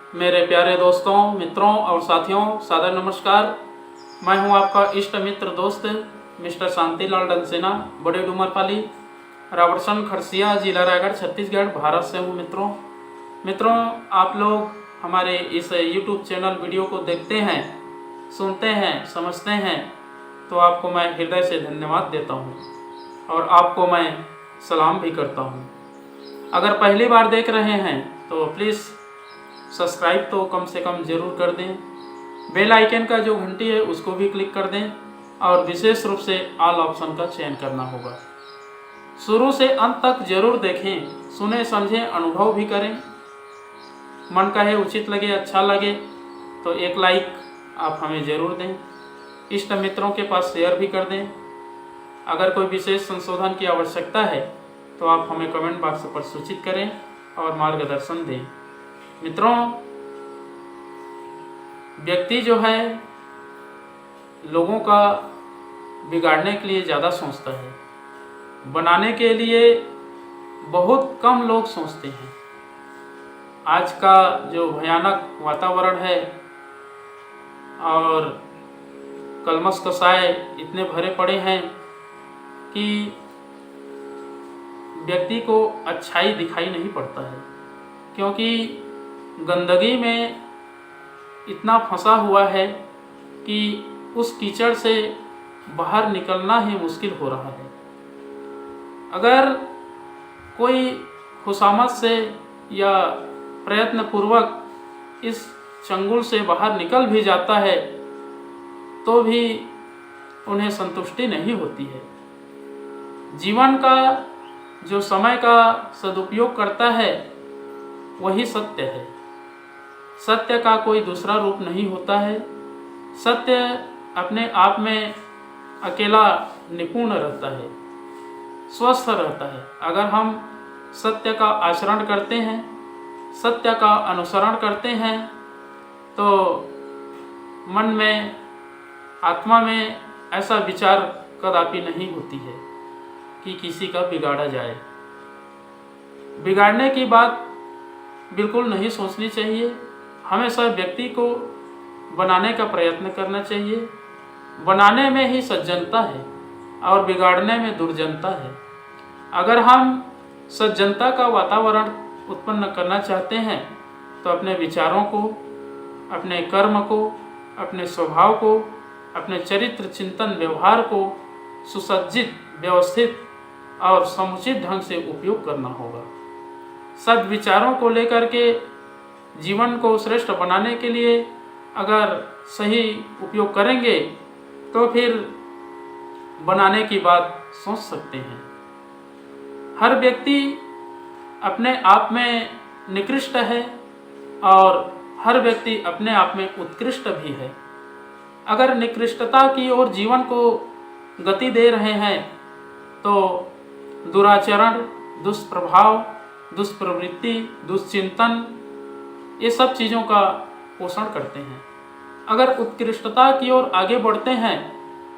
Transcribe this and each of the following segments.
मेरे प्यारे दोस्तों, मित्रों और साथियों, सादर नमस्कार। मैं हूं आपका इष्ट मित्र दोस्त मिस्टर शांतिलाल डंसेना, बड़े डूमरपाली, रावटसन, खरसिया, जिला रायगढ़, छत्तीसगढ़, भारत से हूं। मित्रों, आप लोग हमारे इस यूट्यूब चैनल वीडियो को देखते हैं, सुनते हैं, समझते हैं, तो आपको मैं हृदय से धन्यवाद देता हूं और आपको मैं सलाम भी करता हूं। अगर पहली बार देख रहे हैं तो प्लीज़ सब्सक्राइब तो कम से कम ज़रूर कर दें। बेल आइकन का जो घंटी है उसको भी क्लिक कर दें और विशेष रूप से ऑल ऑप्शन का चयन करना होगा। शुरू से अंत तक जरूर देखें, सुने, समझें, अनुभव भी करें। मन कहे, उचित लगे, अच्छा लगे तो एक लाइक आप हमें ज़रूर दें। इष्ट मित्रों के पास शेयर भी कर दें। अगर कोई विशेष संशोधन की आवश्यकता है तो आप हमें कमेंट बॉक्स पर सूचित करें और मार्गदर्शन दें। मित्रों, व्यक्ति जो है लोगों का बिगाड़ने के लिए ज़्यादा सोचता है, बनाने के लिए बहुत कम लोग सोचते हैं। आज का जो भयानक वातावरण है और कलमश कसाय इतने भरे पड़े हैं कि व्यक्ति को अच्छाई दिखाई नहीं पड़ता है, क्योंकि गंदगी में इतना फंसा हुआ है कि उस कीचड़ से बाहर निकलना ही मुश्किल हो रहा है। अगर कोई खुशामद से या प्रयत्नपूर्वक इस चंगुल से बाहर निकल भी जाता है तो भी उन्हें संतुष्टि नहीं होती है। जीवन का जो समय का सदुपयोग करता है वही सत्य है। सत्य का कोई दूसरा रूप नहीं होता है। सत्य अपने आप में अकेला निपुण रहता है, स्वस्थ रहता है। अगर हम सत्य का आचरण करते हैं, सत्य का अनुसरण करते हैं, तो मन में, आत्मा में ऐसा विचार कदापि नहीं होती है कि किसी का बिगाड़ा जाए। बिगाड़ने की बात बिल्कुल नहीं सोचनी चाहिए। हमेशा व्यक्ति को बनाने का प्रयत्न करना चाहिए। बनाने में ही सज्जनता है और बिगाड़ने में दुर्जनता है। अगर हम सज्जनता का वातावरण उत्पन्न करना चाहते हैं तो अपने विचारों को, अपने कर्म को, अपने स्वभाव को, अपने चरित्र, चिंतन, व्यवहार को सुसज्जित, व्यवस्थित और समुचित ढंग से उपयोग करना होगा। सद्विचारों को लेकर के जीवन को श्रेष्ठ बनाने के लिए अगर सही उपयोग करेंगे तो फिर बनाने की बात सोच सकते हैं। हर व्यक्ति अपने आप में निकृष्ट है और हर व्यक्ति अपने आप में उत्कृष्ट भी है। अगर निकृष्टता की ओर जीवन को गति दे रहे हैं तो दुराचरण, दुष्प्रभाव, दुष्प्रवृत्ति, दुश्चिंतन, ये सब चीज़ों का पोषण करते हैं। अगर उत्कृष्टता की ओर आगे बढ़ते हैं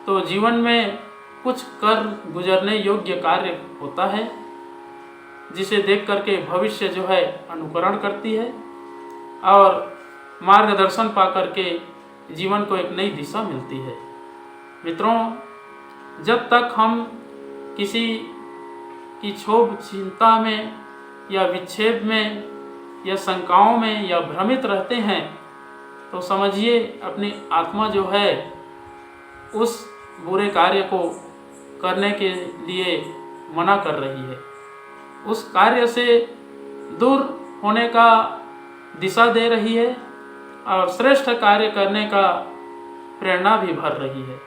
तो जीवन में कुछ कर गुजरने योग्य कार्य होता है जिसे देख करके भविष्य जो है अनुकरण करती है और मार्गदर्शन पा करके जीवन को एक नई दिशा मिलती है। मित्रों, जब तक हम किसी की क्षोभ, चिंता में या विक्षेप में या शंकाओं में या भ्रमित रहते हैं तो समझिए अपनी आत्मा जो है उस बुरे कार्य को करने के लिए मना कर रही है, उस कार्य से दूर होने का दिशा दे रही है और श्रेष्ठ कार्य करने का प्रेरणा भी भर रही है।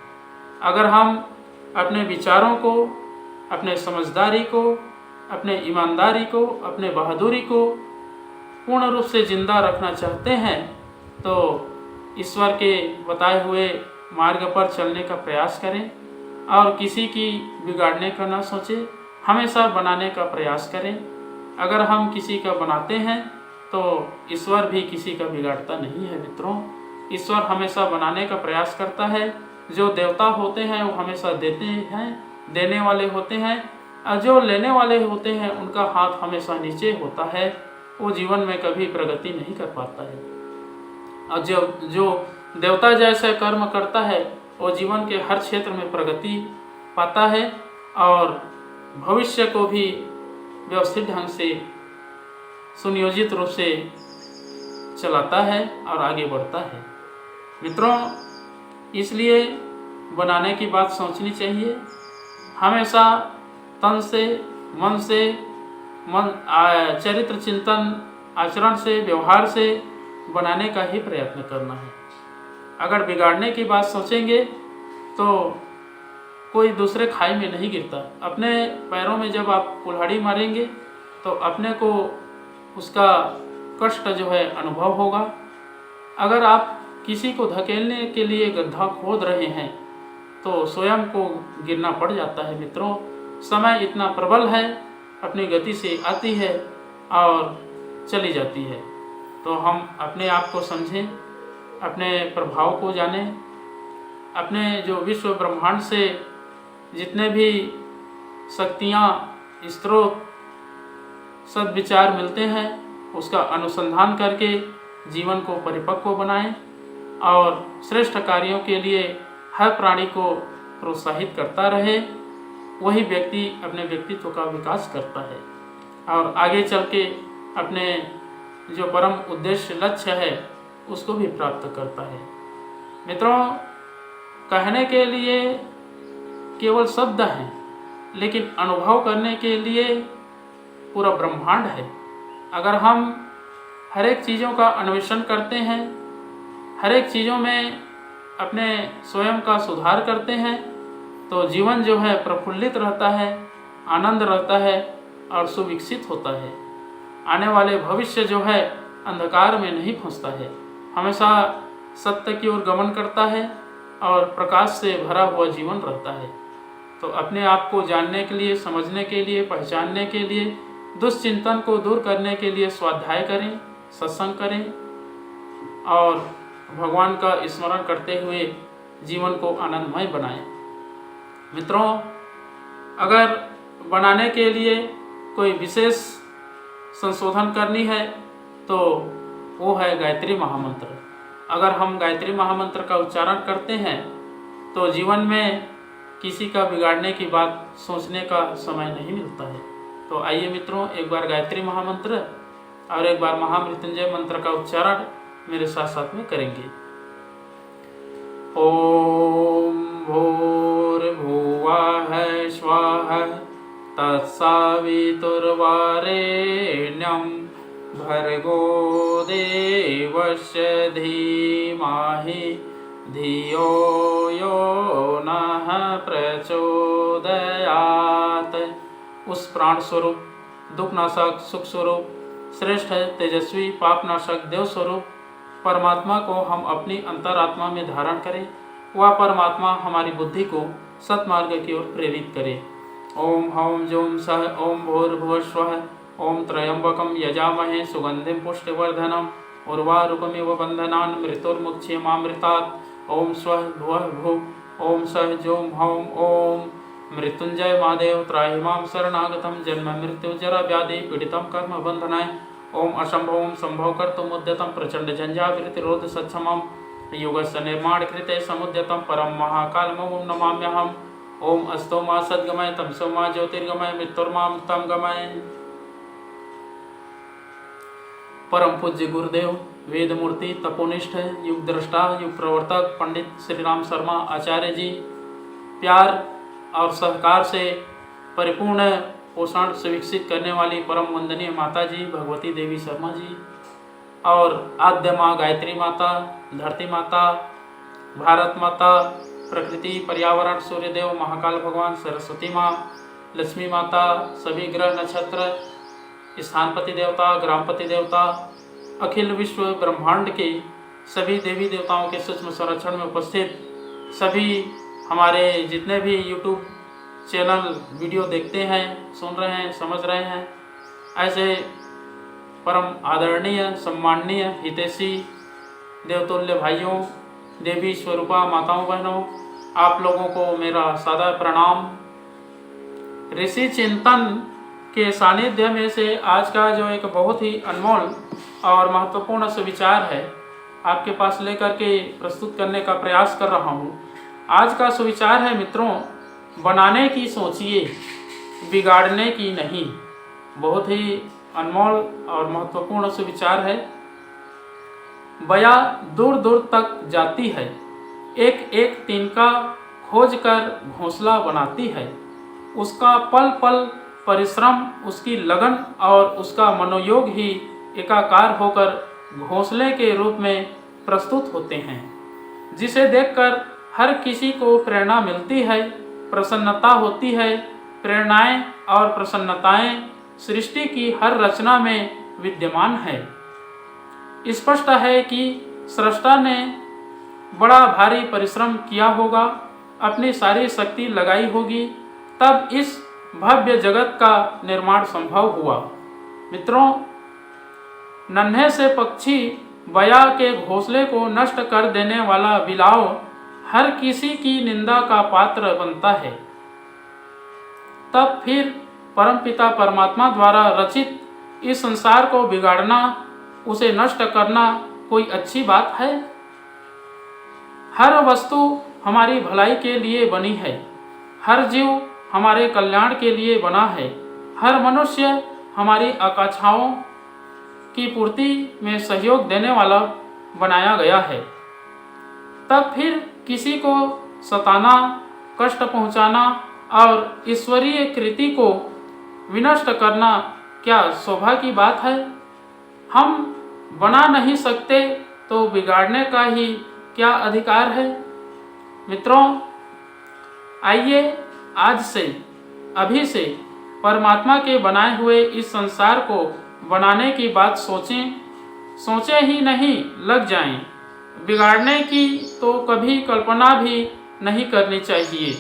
अगर हम अपने विचारों को, अपने समझदारी को, अपने ईमानदारी को, अपने बहादुरी को पूर्ण रूप से जिंदा रखना चाहते हैं तो ईश्वर के बताए हुए मार्ग पर चलने का प्रयास करें और किसी की बिगाड़ने का ना सोचें, हमेशा बनाने का प्रयास करें। अगर हम किसी का बनाते हैं तो ईश्वर भी किसी का बिगाड़ता नहीं है। मित्रों, ईश्वर हमेशा बनाने का प्रयास करता है। जो देवता होते हैं वो हमेशा देते हैं, देने वाले होते हैं, और जो लेने वाले होते हैं उनका हाथ हमेशा नीचे होता है। वो जीवन में कभी प्रगति नहीं कर पाता है। और जो देवता जैसे कर्म करता है वो जीवन के हर क्षेत्र में प्रगति पाता है और भविष्य को भी व्यवस्थित ढंग से सुनियोजित रूप से चलाता है और आगे बढ़ता है। मित्रों, इसलिए बनाने की बात सोचनी चाहिए। हमेशा तन से, मन से, चरित्र चिंतन, आचरण से, व्यवहार से बनाने का ही प्रयत्न करना है। अगर बिगाड़ने की बात सोचेंगे तो कोई दूसरे खाई में नहीं गिरता। अपने पैरों में जब आप कुल्हाड़ी मारेंगे तो अपने को उसका कष्ट जो है अनुभव होगा। अगर आप किसी को धकेलने के लिए गड्ढा खोद रहे हैं तो स्वयं को गिरना पड़ जाता है। मित्रों, समय इतना प्रबल है, अपनी गति से आती है और चली जाती है। तो हम अपने आप को समझें, अपने प्रभाव को जानें, अपने जो विश्व ब्रह्मांड से जितने भी शक्तियाँ, स्रोत, सद्विचार मिलते हैं उसका अनुसंधान करके जीवन को परिपक्व बनाएं और श्रेष्ठ कार्यों के लिए हर प्राणी को प्रोत्साहित करता रहे। वही व्यक्ति अपने व्यक्तित्व का विकास करता है और आगे चल के अपने जो परम उद्देश्य लक्ष्य है उसको भी प्राप्त करता है। मित्रों, कहने के लिए केवल शब्द हैं, लेकिन अनुभव करने के लिए पूरा ब्रह्मांड है। अगर हम हर एक चीज़ों का अन्वेषण करते हैं, हर एक चीज़ों में अपने स्वयं का सुधार करते हैं तो जीवन जो है प्रफुल्लित रहता है, आनंद रहता है और सुविकसित होता है। आने वाले भविष्य जो है अंधकार में नहीं फंसता है, हमेशा सत्य की ओर गमन करता है और प्रकाश से भरा हुआ जीवन रहता है। तो अपने आप को जानने के लिए, समझने के लिए, पहचानने के लिए, दुश्चिंतन को दूर करने के लिए स्वाध्याय करें, सत्संग करें और भगवान का स्मरण करते हुए जीवन को आनंदमय बनाएं। मित्रों, अगर बनाने के लिए कोई विशेष संशोधन करनी है तो वो है गायत्री महामंत्र। अगर हम गायत्री महामंत्र का उच्चारण करते हैं तो जीवन में किसी का बिगाड़ने की बात सोचने का समय नहीं मिलता है। तो आइए मित्रों, एक बार गायत्री महामंत्र और एक बार महामृत्युंजय मंत्र का उच्चारण मेरे साथ साथ में करेंगे। ओम भूर्भुवः स्वः तत्सवितुर्वरेण्यं भर्गो देवस्य धीमहि धियो यो नः प्रचोदयात्। उस प्राण स्वरूप, दुखनाशक, सुख स्वरूप, श्रेष्ठ तेजस्वी पापनाशक देव स्वरूप परमात्मा को हम अपनी अंतरात्मा में धारण करें। वह परमात्मा हमारी बुद्धि को सत्मार्ग की ओर प्रेरित करे। ओम हौम जूम सह ओम भूर्भुवः स्वः ओम त्र्यंबकं यजामहे सुगंधिं पुष्टिवर्धनम् उर्वारुकमिव बन्धनान् मृत्युर्मुक्षीयमामृतात्। ओम स्वः भुवः भुव ओम सह जूम हौम ओम मृत्युंजय महादेव त्राहि मां शरणागतं जन्म मृत्यु जरा व्याधि पीड़ितं कर्म बंधनाय। ओम असंभवं संभव कर्तुमुद्यतं प्रचंड झंझाविरतिरोध सत्समं युगस्य निर्माण कृते समुद्यतं परम महाकालमं नमाम्यहम्। ओम अस्तो मा सद्गमय तमसो मा ज्योतिर्गमय मृत्युर्मा मृतं गमय। परम पूज्य गुरुदेव, वेद मूर्ति, तपोनिष्ठ, युग दृष्टा, युग प्रवर्तक पंडित श्री राम शर्मा आचार्य जी, प्यार और सहकार से परिपूर्ण पोषण से विकसित करने वाली परम वंदनीय माता जी भगवती देवी शर्मा जी और आद्य माँ गायत्री माता, धरती माता, भारत माता, प्रकृति, पर्यावरण, सूर्यदेव, महाकाल भगवान, सरस्वती माँ, लक्ष्मी माता, सभी ग्रह नक्षत्र, स्थानपति देवता, ग्रामपति देवता, अखिल विश्व ब्रह्मांड के सभी देवी देवताओं के सूक्ष्म संरक्षण में उपस्थित सभी हमारे जितने भी YouTube चैनल वीडियो देखते हैं, सुन रहे हैं, समझ रहे हैं, ऐसे परम आदरणीय, सम्माननीय, हितैषी देवतुल्य भाइयों, देवी स्वरूपा माताओं, बहनों, आप लोगों को मेरा सादा प्रणाम। ऋषि चिंतन के सानिध्य में से आज का जो एक बहुत ही अनमोल और महत्वपूर्ण सुविचार है आपके पास लेकर के प्रस्तुत करने का प्रयास कर रहा हूँ। आज का सुविचार है मित्रों, बनाने की सोचिए, बिगाड़ने की नहीं। बहुत ही अनमोल और महत्वपूर्ण सुविचार है। बया दूर दूर तक जाती है, एक एक तिनका खोज कर घोंसला बनाती है। उसका पल पल परिश्रम, उसकी लगन और उसका मनोयोग ही एकाकार होकर घोंसले के रूप में प्रस्तुत होते हैं, जिसे देखकर हर किसी को प्रेरणा मिलती है, प्रसन्नता होती है। प्रेरणाएं और प्रसन्नताएं सृष्टि की हर रचना में विद्यमान है। स्पष्ट है कि सृष्टा ने बड़ा भारी परिश्रम किया होगा, अपनी सारी शक्ति लगाई होगी, तब इस भव्य जगत का निर्माण संभव हुआ। मित्रों, नन्हे से पक्षी बया के घोंसले को नष्ट कर देने वाला बिलाव हर किसी की निंदा का पात्र बनता है। तब फिर परमपिता परमात्मा द्वारा रचित इस संसार को बिगाड़ना, उसे नष्ट करना कोई अच्छी बात है? हर वस्तु हमारी भलाई के लिए बनी है, हर जीव हमारे कल्याण के लिए बना है, हर मनुष्य हमारी आकांक्षाओं की पूर्ति में सहयोग देने वाला बनाया गया है। तब फिर किसी को सताना, कष्ट पहुंचाना और ईश्वरीय कृति को विनष्ट करना क्या शोभा की बात है? हम बना नहीं सकते तो बिगाड़ने का ही क्या अधिकार है? मित्रों, आइए आज से, अभी से परमात्मा के बनाए हुए इस संसार को बनाने की बात सोचें ही नहीं लग जाएं। बिगाड़ने की तो कभी कल्पना भी नहीं करनी चाहिए।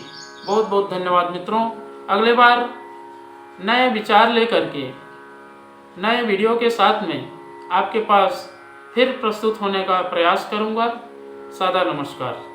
बहुत बहुत धन्यवाद मित्रों। अगले बार नए विचार लेकर के नए वीडियो के साथ में आपके पास फिर प्रस्तुत होने का प्रयास करूंगा। सादर नमस्कार।